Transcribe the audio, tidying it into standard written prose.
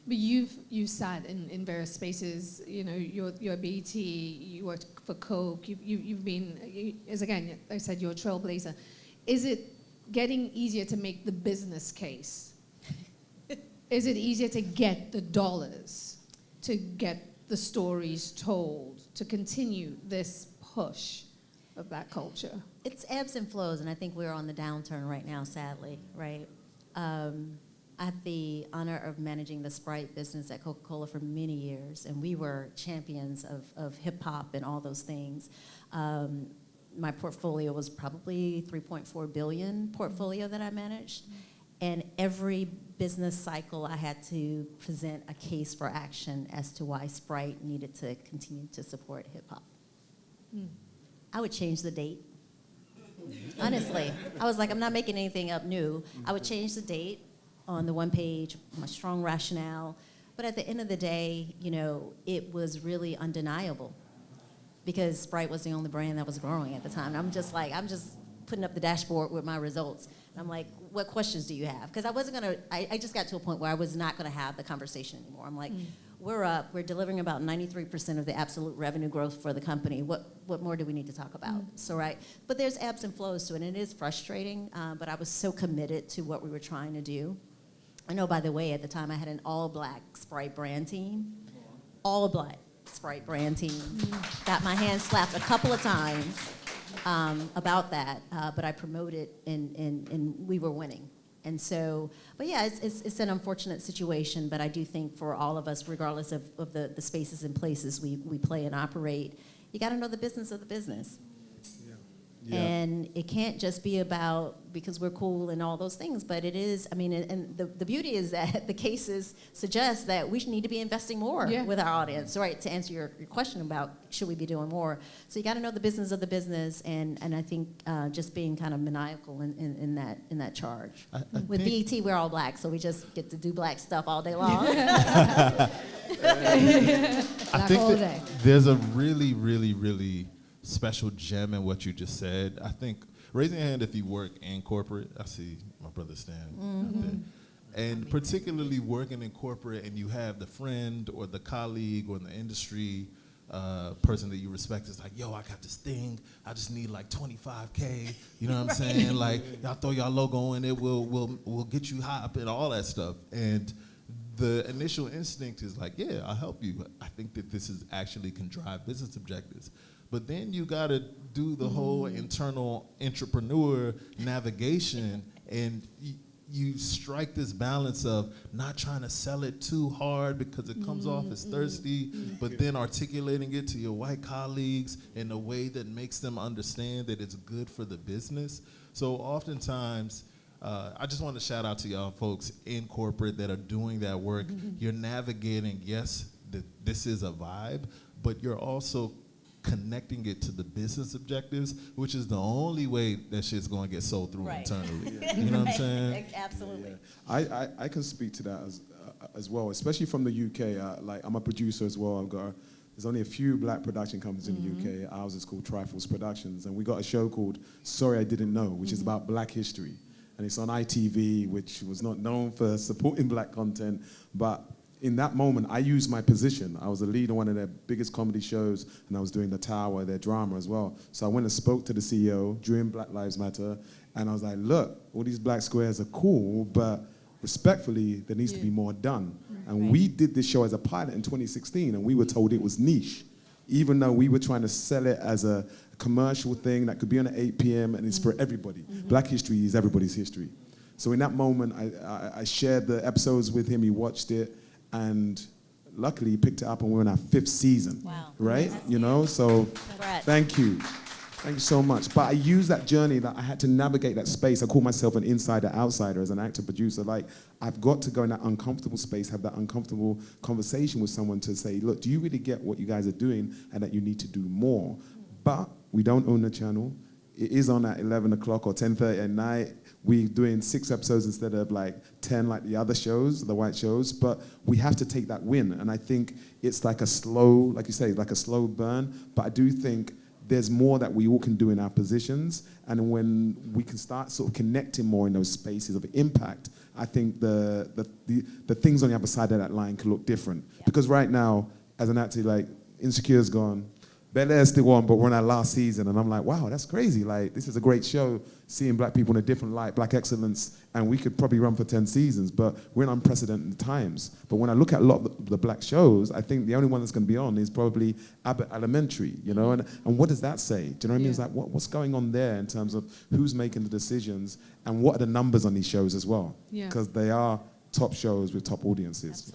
But you've sat in various spaces. You know, you're at BET. You worked for Coke. You've been as again I said, you're a trailblazer. Is it getting easier to make the business case? Is it easier to get the dollars, to get the stories told, to continue this push of Black culture? It's ebbs and flows, and I think we're on the downturn right now, sadly, right? I had the honor of managing the Sprite business at Coca-Cola for many years, and we were champions of hip-hop and all those things. My portfolio was probably $3.4 billion portfolio that I managed, and every business cycle I had to present a case for action as to why Sprite needed to continue to support hip-hop. I would change the date. Honestly, I was like, I'm not making anything up new. I would change the date on the one page, my strong rationale. But at the end of the day, you know, it was really undeniable because Sprite was the only brand that was growing at the time. And I'm just putting up the dashboard with my results. And I'm like, what questions do you have? Because I just got to a point where I was not gonna have the conversation anymore. I'm like, we're delivering about 93% of the absolute revenue growth for the company. What more do we need to talk about? So, right, but there's ebbs and flows to it, and it is frustrating, but I was so committed to what we were trying to do. I know, by the way, at the time I had an all-black Sprite brand team. All-black Sprite brand team. Got my hand slapped a couple of times about that, but I promoted and we were winning. And so, but yeah, it's an unfortunate situation, but I do think for all of us, regardless of the spaces and places we play and operate, you gotta know the business of the business. Yeah. And it can't just be about because we're cool and all those things, but it is, I mean, and the beauty is that the cases suggest that we need to be investing more with our audience, right, to answer your question about should we be doing more. So you got to know the business of the business, and I think just being kind of maniacal in that charge. With BET, we're all black, so we just get to do black stuff all day long. I think that there's a really, really, really special gem in what you just said. I think, raise your hand if you work in corporate. I see my brother standing out there. And particularly working in corporate and you have the friend or the colleague or the industry person that you respect is like, yo, I got this thing. I just need like 25K. You know what I'm saying? Like, y'all throw y'all logo in it. We'll get you hop and all that stuff. And the initial instinct is like, yeah, I'll help you. I think that this is actually can drive business objectives. But then you got to do the whole internal entrepreneur navigation, and you strike this balance of not trying to sell it too hard because it comes off as thirsty, but then articulating it to your white colleagues in a way that makes them understand that it's good for the business. So oftentimes, I just want to shout out to y'all folks in corporate that are doing that work. You're navigating, yes, this is a vibe, but you're also connecting it to the business objectives, which is the only way that shit's going to get sold through internally. You know what I'm saying? Absolutely. Yeah. I can speak to that as well, especially from the UK. Like, I'm a producer as well. There's only a few black production companies in the UK. Ours is called Trifles Productions, and we got a show called Sorry I Didn't Know, which is about black history. And it's on ITV, which was not known for supporting black content, but in that moment, I used my position. I was a lead on one of their biggest comedy shows, and I was doing The Tower, their drama as well. So I went and spoke to the CEO during Black Lives Matter, and I was like, look, all these black squares are cool, but respectfully, there needs to be more done. And we did this show as a pilot in 2016, and we were told it was niche, even though we were trying to sell it as a commercial thing that could be on at 8 p.m. and it's for everybody. Black history is everybody's history. So in that moment, I shared the episodes with him, he watched it, and luckily he picked it up and we're in our 5th season. Wow. Right? You know, so thank you. Thank you so much. But I used that journey that I had to navigate that space. I call myself an insider outsider as an actor producer. Like, I've got to go in that uncomfortable space, have that uncomfortable conversation with someone to say, look, do you really get what you guys are doing and that you need to do more? But we don't own the channel. It is on at 11 o'clock or 10:30 at night. We're doing 6 episodes instead of like 10 like the other shows, the white shows, but we have to take that win. And I think it's like a slow, like you say, like a slow burn, but I do think there's more that we all can do in our positions. And when we can start sort of connecting more in those spaces of impact, I think the things on the other side of that line can look different. Yeah. Because right now, as an actor, like, Insecure's gone, Bel Air's still on, but we're in our last season, and I'm like, wow, that's crazy. Like, this is a great show, seeing black people in a different light, black excellence, and we could probably run for 10 seasons, but we're in unprecedented times. But when I look at a lot of the black shows, I think the only one that's going to be on is probably Abbott Elementary, you know? And what does that say? Do you know what I mean? It's like, what's going on there in terms of who's making the decisions, and what are the numbers on these shows as well? Yeah. Because they are top shows with top audiences. Absolutely.